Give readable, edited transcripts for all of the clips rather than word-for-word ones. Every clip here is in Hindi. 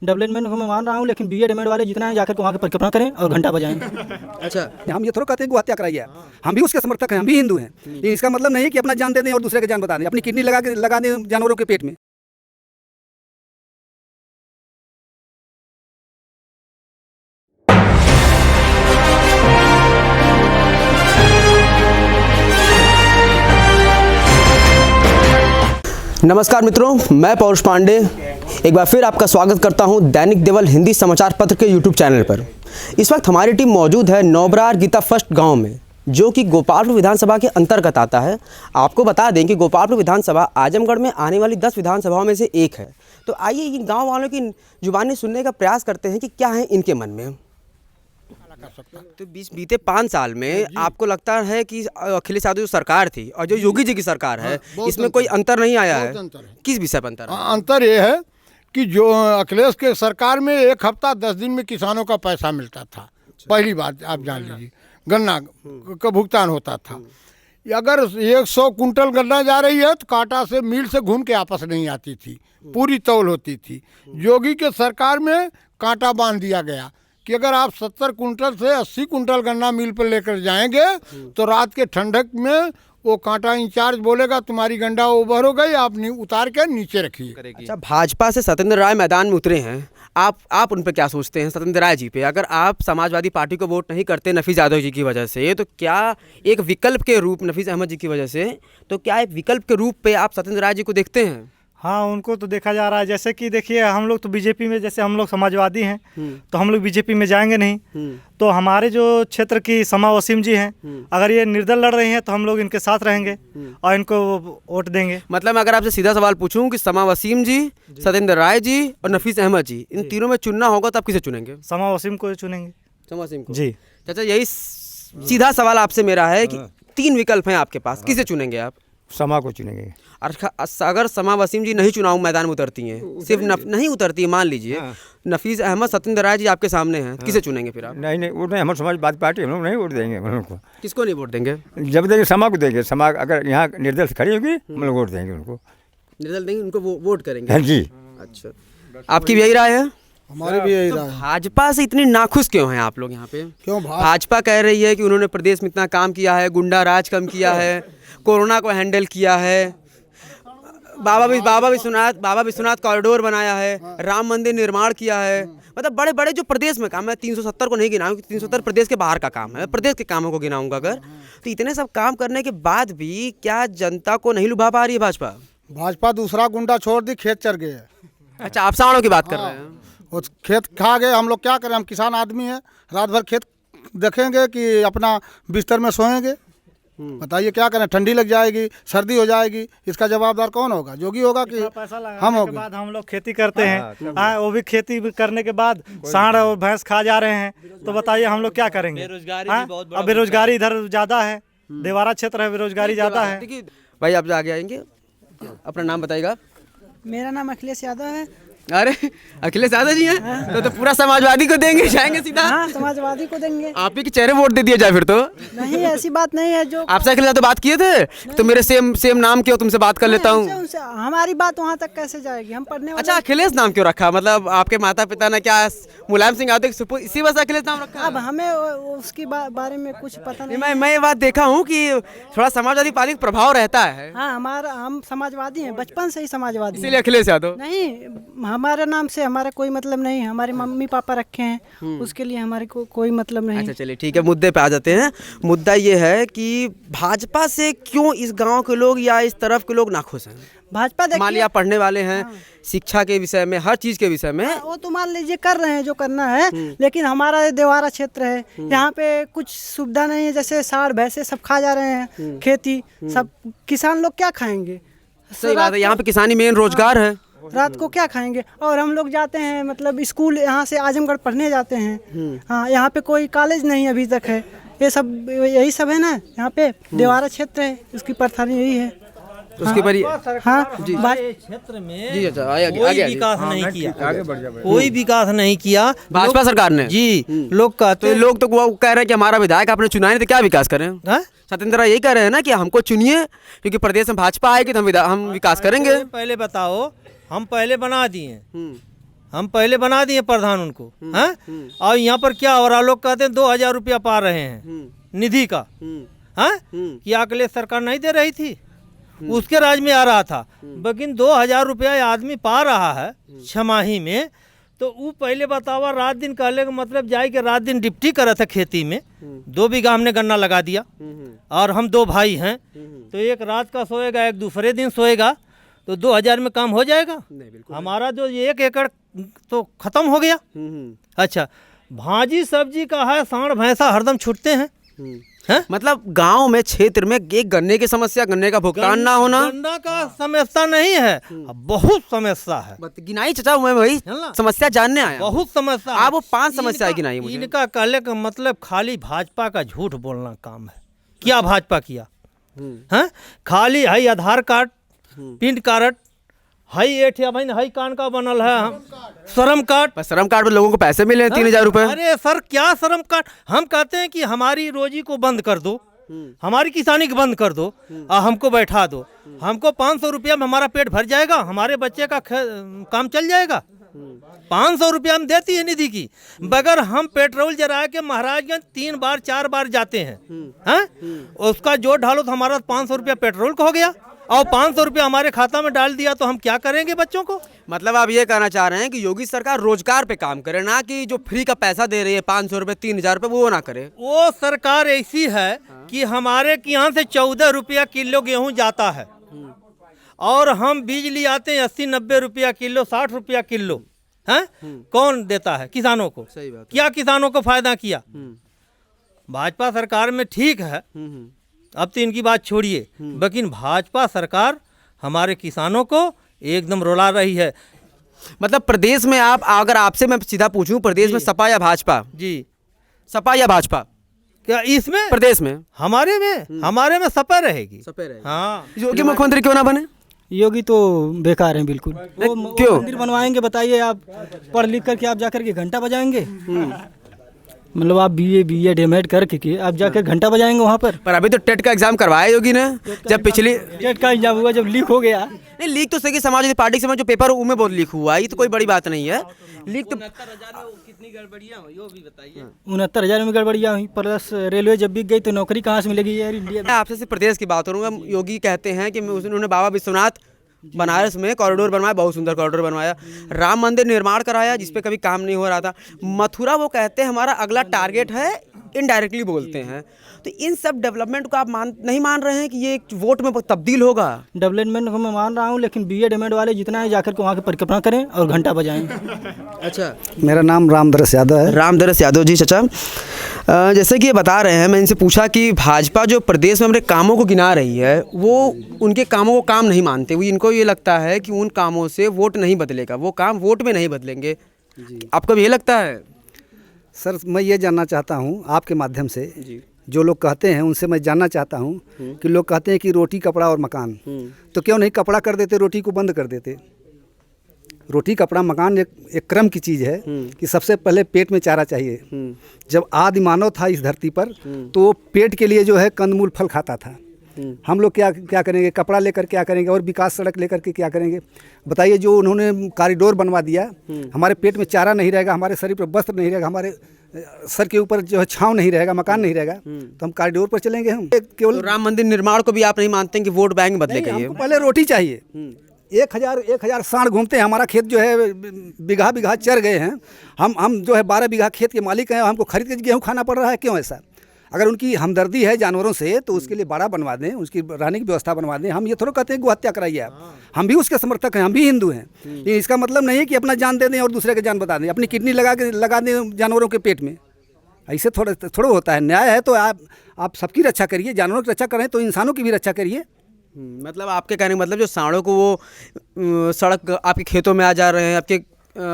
डेवलपमेंट को मैं मान रहा हूँ, लेकिन बीएड एमएड वाले जितना है जाकर वहाँ की परिक्रमा करें और घंटा बजाएं। अच्छा, हम ये थोड़ा कहते हैं कि हत्या कराई है, हम भी उसके समर्थक हैं, हम भी हिंदू हैं। ये इसका मतलब नहीं है कि अपना जान दे दें और दूसरे की जान बता दें, अपनी किडनी लगा दें जानवरों के पेट में। नमस्कार मित्रों, मैं पौरुष पांडे एक बार फिर आपका स्वागत करता हूं दैनिक देवल हिंदी समाचार पत्र के यूट्यूब चैनल पर। इस वक्त हमारी टीम मौजूद है नौबरार गीता फर्स्ट गांव में, जो कि गोपालपुर विधानसभा के अंतर्गत आता है। आपको बता दें कि गोपालपुर विधानसभा आजमगढ़ में आने वाली 10 विधानसभाओं में से एक है। तो आइए इन गाँव वालों की जुबानी सुनने का प्रयास करते हैं कि क्या है इनके मन में। तो बीते 5 साल में आपको लगता है कि अखिलेश यादव जो सरकार थी और जो योगी जी की सरकार है, इसमें कोई अंतर नहीं आया है? किस विषय पर अंतर? अंतर ये है कि जो अखिलेश के सरकार में 1 हफ्ता 10 दिन में किसानों का पैसा मिलता था। पहली बात आप जान लीजिए, गन्ना का भुगतान होता था। अगर 100 कुंटल गन्ना जा रही है तो कांटा से मिल से घूम के आपस नहीं आती थी, पूरी तौल होती थी। योगी के सरकार में कांटा बांध दिया गया कि अगर आप 70 कुंटल से 80 कुंटल गन्ना मिल पर लेकर जाएंगे तो रात के ठंडक में वो कांटा इंचार्ज बोलेगा तुम्हारी गंडा ओवर हो गई, आप उतार के नीचे रखिए। अच्छा, भाजपा से सत्येंद्र राय मैदान में उतरे हैं, आप उन पर क्या सोचते हैं? सत्येंद्र राय जी पे अगर आप समाजवादी पार्टी को वोट नहीं करते नफीस यादव जी की वजह से, तो क्या एक विकल्प के रूप, नफीस अहमद जी की वजह से, तो क्या एक विकल्प के रूप पे आप सत्येंद्र राय जी को देखते हैं? हाँ, उनको तो देखा जा रहा है। जैसे कि देखिए, हम लोग तो बीजेपी में, जैसे हम लोग समाजवादी हैं तो हम लोग बीजेपी में जाएंगे नहीं। तो हमारे जो क्षेत्र की समा वसीम जी हैं, अगर ये निर्दल लड़ रही हैं तो हम लोग इनके साथ रहेंगे और इनको वोट देंगे। मतलब अगर आपसे सीधा सवाल पूछूं कि समा वसीम जी, सत्येंद्र राय जी और नफीस अहमद जी, इन तीनों में चुनना होगा तो आप किसे चुनेंगे? समा वसीम को चुनेंगे। समा वसीम को? जी चाचा, यही सीधा सवाल आपसे मेरा है कि 3 विकल्प हैं आपके पास, किसे चुनेंगे आप? समा को चुनेंगे। अगर समा वसीम जी नहीं चुनाव मैदान में उतरती हैं, सिर्फ नहीं उतरती है, मान लीजिए नफीस अहमद, सत्येंद्र राय जी आपके सामने हैं, किसे चुनेंगे फिर आप? नहीं, वो नहीं, हमारे समाजवादी पार्टी, हम लोग नहीं वोट देंगे। हम लोग को किसको नहीं वोट देंगे? जब देंगे समा को देंगे। समा अगर यहाँ निर्दल से खड़ी होगी हम लोग वोट देंगे उनको। निर्दल देंगे, उनको वोट करेंगे? हाँ जी। अच्छा, आपकी भी यही राय है? हमारे भी यही राय है। भाजपा से इतनी नाखुश क्यों हैं आप लोग यहाँ पे? क्यों? भाजपा कह रही है कि उन्होंने प्रदेश में इतना काम किया है, गुंडा राज कम किया है, कोरोना को हैंडल किया है, बाबा विश्वनाथ कॉरिडोर बनाया है, राम मंदिर निर्माण किया है। मतलब बड़े बड़े जो प्रदेश में काम है, 370 को नहीं गिनाऊंगा, 370 प्रदेश के बाहर का काम है, प्रदेश के कामों को गिनाऊंगा अगर, तो इतने सब काम करने के बाद भी क्या जनता को नहीं लुभा पा रही है भाजपा? भाजपा दूसरा गुंडा छोड़ दी, खेत चर गए। अच्छा, आप सांडों की बात कर रहे हैं? वो खेत खा गए। हम लोग क्या करें, हम किसान आदमी हैं, रात भर खेत देखेंगे कि अपना बिस्तर में सोएंगे? बताइए क्या करें, ठंडी लग जाएगी, सर्दी हो जाएगी, इसका जवाबदार कौन होगा? योगी होगा कि हम होंगे? बाद हम लोग खेती करते हैं, वो भी खेती करने के बाद सांड और भैंस खा जा रहे हैं, तो बताइए हम लोग क्या करेंगे? अब बेरोजगारी इधर ज़्यादा है, देवारा क्षेत्र है, बेरोजगारी ज़्यादा है। भाई आप आगे आएंगे, अपना नाम बताइएगा। मेरा नाम अखिलेश यादव है। अरे अखिलेश यादव जी हैं, तो पूरा समाजवादी को देंगे, जाएंगे सीधा? हाँ, समाजवादी को देंगे। आप ही के चेहरे वोट दे दिया जाए फिर तो? नहीं, ऐसी बात नहीं है। जो आपसे अखिलेश यादव बात किए थे तो मेरे सेम नाम क्यों, तुमसे बात कर लेता हूँ। हमारी बात वहाँ तक कैसे जाएगी? हम पढ़ने वाले। अच्छा, अखिलेश नाम क्यों रखा? मतलब आपके माता पिता ने क्या मुलायम सिंह यादव इसी वजह से अखिलेश नाम रखा? अब हमें उसकी बारे में कुछ पता नहीं। मैं ये बात देखा हूँ कि थोड़ा समाजवादी पार्टी का प्रभाव रहता है। हाँ, हम समाजवादी हैं, बचपन से ही समाजवादी। इसीलिए अखिलेश यादव? नहीं, हमारे नाम से हमारा कोई मतलब नहीं। हमारे मम्मी पापा रखे हैं, उसके लिए हमारे को कोई मतलब नहीं। अच्छा चलिए ठीक है, मुद्दे पे आ जाते हैं। मुद्दा ये है कि भाजपा से क्यों इस गांव के लोग या इस तरफ के लोग नाखुश हैं? भाजपा मान लिया पढ़ने वाले हैं, शिक्षा के विषय में, हर चीज के विषय में, वो तो मान लीजिए कर रहे हैं जो करना है, लेकिन हमारा देवारा क्षेत्र है, यहाँ पे कुछ सुविधा नहीं है। जैसे सांड भैंसे सब खा जा रहे हैं, खेती सब, किसान लोग क्या खाएंगे? सही बात है, यहाँ पे किसानी मेन रोजगार है। रात को क्या खाएंगे? और हम लोग जाते हैं, मतलब स्कूल यहाँ से आजमगढ़ पढ़ने जाते हैं। हाँ, यहाँ पे कोई कॉलेज नहीं अभी तक है। ये सब यही सब है ना, यहाँ पे देवारा क्षेत्र है, उसकी परेशानी यही है। उसके पर हाँ जी क्षेत्र में जी अच्छा आगे कोई विकास नहीं किया, कोई विकास नहीं किया भाजपा सरकार ने जी। लोग कहते तो लोग तो वो कह रहे हैं कि हमारा विधायक आपने चुना नहीं तो क्या विकास करें? सत्येंद्र राय यही कह रहे हैं ना कि हमको चुनिए क्योंकि प्रदेश में भाजपा आएगी तो हम विकास करेंगे। पहले बताओ, हम पहले बना दिए, हम पहले बना दिए प्रधान उनको हैं। और यहाँ पर क्या हो रहा, लोग कहते हैं 2000 रुपया पा रहे हैं निधि का, हैं कि अखिलेश सरकार नहीं दे रही थी, उसके राज में आ रहा था। लेकिन 2000 रुपया आदमी पा रहा है छमाही में, तो वो पहले बतावा रात दिन कहले का मतलब जाए कि रात दिन डिप्टी करे थे खेती में। 2 बीघा हमने गन्ना लगा दिया और हम 2 भाई हैं, तो एक रात का सोएगा एक दूसरे दिन सोएगा, तो 2000 में काम हो जाएगा। हमारा जो 1 एकड़ तो खत्म हो गया। अच्छा, भाजी सब्जी का है, सांड भैंसा हरदम छूटते हैं। मतलब गांव में क्षेत्र में एक गन्ने की समस्या, गन्ने का भुगतान ना होना, गन्ना का समस्या नहीं है, बहुत समस्या है। गिनाई चाचा, मैं वही समस्या जानने आया। बहुत समस्या। आप वो 5 समस्या गिनाई मुझे। इनका कहले का मतलब खाली भाजपा का झूठ बोलना काम है। क्या भाजपा किया है? खाली है आधार कार्ड, पिन कार्ड, हाई एठिया भाई हाई कान का बनल है, श्रम कार्ड। श्रम कार्ड में लोगों को पैसे मिले 3000 रुपए। अरे सर क्या श्रम कार्ड, हम कहते हैं कि हमारी रोजी को बंद कर दो, हमारी किसानी को बंद कर दो और हमको बैठा दो। हमको 500 रुपया में हमारा पेट भर जाएगा, हमारे बच्चे का काम चल जाएगा। 500 रुपया हम देती है निधि की, बगैर हम पेट्रोल जरा के महाराजगंज 3 बार 4 बार जाते हैं, उसका जोड़ ढालो तो हमारा 500 रुपया पेट्रोल का हो गया और 500 रुपया हमारे खाता में डाल दिया, तो हम क्या करेंगे बच्चों को? मतलब आप ये कहना चाह रहे हैं कि योगी सरकार रोजगार पे काम करे, ना कि जो फ्री का पैसा दे रही है 500 रुपए 3000 रुपए वो ना करे। वो सरकार ऐसी है कि हमारे यहाँ से 14 रुपया किलो गेहूं जाता है और हम बिजली आते हैं 80-90 रुपया किलो, 60 रुपया किलो है। कौन देता है? किसानों को। सही बात है। क्या किसानों को फायदा किया? भाजपा सरकार में ठीक है, अब तो इनकी बात छोड़िए, लेकिन भाजपा सरकार हमारे किसानों को एकदम रुला रही है। मतलब प्रदेश में आप, अगर आपसे मैं सीधा पूछूं, प्रदेश में सपा या भाजपा? जी, सपा या भाजपा? क्या इसमें प्रदेश में हमारे में सपा रहेगी। हाँ, योगी मुख्यमंत्री क्यों ना बने? योगी तो बेकार हैं बिल्कुल। वो क्यों? मंदिर बनवाएंगे बताइए, आप पढ़ लिख करके आप जाकर के घंटा बजाएंगे? मतलब आप BA एड करके आप जाकर घंटा बजाएंगे वहाँ पर अभी तो टेट का एग्जाम करवाया योगी ने, जब पिछली टेट का एग्जाम हुआ, जब लीक हो गया। नहीं, लीक तो सही समाजवादी पार्टी से जो पेपर उनमें बहुत लीक हुआ, ये तो कोई बड़ी बात नहीं है। लीक तो 69,000 में गड़बड़ियाँ हुई, प्लस रेलवे जब बिक गई तो नौकरी कहाँ से मिलेगी यार इंडिया में? मैं आपसे सिर्फ प्रदेश की बात करूँगा। योगी कहते हैं कि उन्होंने बाबा विश्वनाथ बनारस में कॉरिडोर बनवाया, बहुत सुंदर कॉरिडोर बनवाया, राम मंदिर निर्माण कराया जिस पे कभी काम नहीं हो रहा था, मथुरा वो कहते हैं हमारा अगला टारगेट है, इनडायरेक्टली बोलते हैं। तो इन सब डेवलपमेंट को आप नहीं मान रहे हैं कि ये वोट में तब्दील होगा? डेवलपमेंट को मैं मान रहा हूँ, लेकिन BA वाले जितना है जाकर के वहाँ की परिक्रमा करें और घंटा बजाएं। अच्छा, मेरा नाम रामदरस यादव है। रामदरस यादव जी। चाचा, जैसे कि ये बता रहे हैं, मैं इनसे पूछा कि भाजपा जो प्रदेश में अपने कामों को गिना रही है, वो उनके कामों को काम नहीं मानते, वो इनको ये लगता है कि उन कामों से वोट नहीं बदलेगा, वो काम वोट में नहीं बदलेंगे। आपको भी ये लगता है? सर, मैं ये जानना चाहता हूँ आपके माध्यम से, जो लोग कहते हैं उनसे मैं जानना चाहता हूँ कि लोग कहते हैं कि रोटी कपड़ा और मकान, तो क्यों नहीं कपड़ा कर देते, रोटी को बंद कर देते? रोटी कपड़ा मकान एक क्रम की चीज़ है कि सबसे पहले पेट में चारा चाहिए। जब आदि मानव था इस धरती पर, तो वो पेट के लिए जो है कंदमूल फल खाता था। हम लोग क्या करेंगे? कपड़ा लेकर क्या करेंगे और विकास सड़क लेकर के क्या करेंगे? बताइए, जो उन्होंने कॉरिडोर बनवा दिया, हमारे पेट में चारा नहीं रहेगा, हमारे शरीर पर वस्त्र नहीं रहेगा, हमारे सर के ऊपर जो है छांव नहीं रहेगा, मकान नहीं रहेगा, तो हम कॉरिडोर पर चलेंगे? हम केवल राम मंदिर निर्माण को भी आप नहीं मानते कि वोट बैंक बदलेगा? हमको पहले रोटी चाहिए। 1000 सांड घूमते हैं, हमारा खेत जो है बीघा बीघा चर गए हैं। हम जो है 12 बीघा खेत के मालिक हैं, हमको खरीद के गेहूँ खाना पड़ रहा है। क्यों ऐसा? अगर उनकी हमदर्दी है जानवरों से तो उसके लिए बाड़ा बनवा दें, उसकी रहने की व्यवस्था बनवा दें। हम ये थोड़ा कहते हैं गौ हत्या कराइए आप, हम भी उसके समर्थक हैं, हम भी हिंदू हैं। लेकिन इसका मतलब नहीं है कि अपना जान दे दें और दूसरे की जान बता दें, अपनी किडनी लगा दें जानवरों के पेट में। ऐसे थोड़ा होता है। न्याय है तो आप सबकी रक्षा करिए, जानवरों की रक्षा करें तो इंसानों की भी रक्षा करिए। मतलब आपके कहने का मतलब जो सांडों को वो सड़क आपके खेतों में आ जा रहे हैं, आपके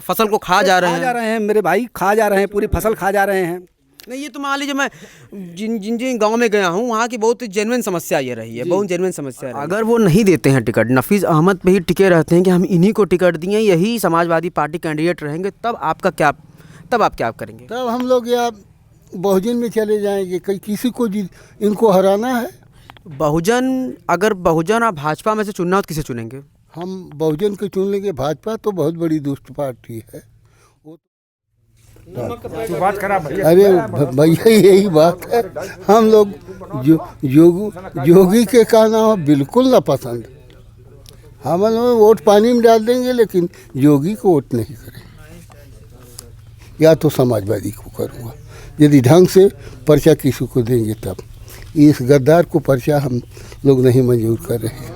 फसल को खा जा रहे हैं मेरे भाई, खा जा रहे हैं, पूरी फसल खा जा रहे हैं। नहीं, ये तो मान लीजिए मैं जिन गांव में गया हूँ वहाँ की बहुत जेन्युइन समस्या ये रही है, बहुत जेन्युइन समस्या है। अगर वो नहीं देते हैं टिकट, नफीस अहमद पे ही टिके रहते हैं कि हम इन्हीं को टिकट दिए, यही समाजवादी पार्टी कैंडिडेट रहेंगे, तब आप क्या करेंगे? तब हम लोग या बहुजन में चले जाएंगे, किसी को इनको हराना है। बहुजन, अगर बहुजन आप भाजपा में से चुनना हो तो किसे चुनेंगे? हम बहुजन को चुन लेंगे। भाजपा तो बहुत बड़ी दुष्ट पार्टी है। बात खराब भैया। अरे भैया यही बात है, हम लोग योगी के कहना बिल्कुल ना पसंद। हम लोग वोट पानी में डाल देंगे लेकिन योगी को वोट नहीं करेंगे, या तो समाजवादी को करूँगा यदि ढंग से पर्चा किसी को देंगे तब। इस गद्दार को पर्चा हम लोग नहीं मंजूर कर रहे हैं।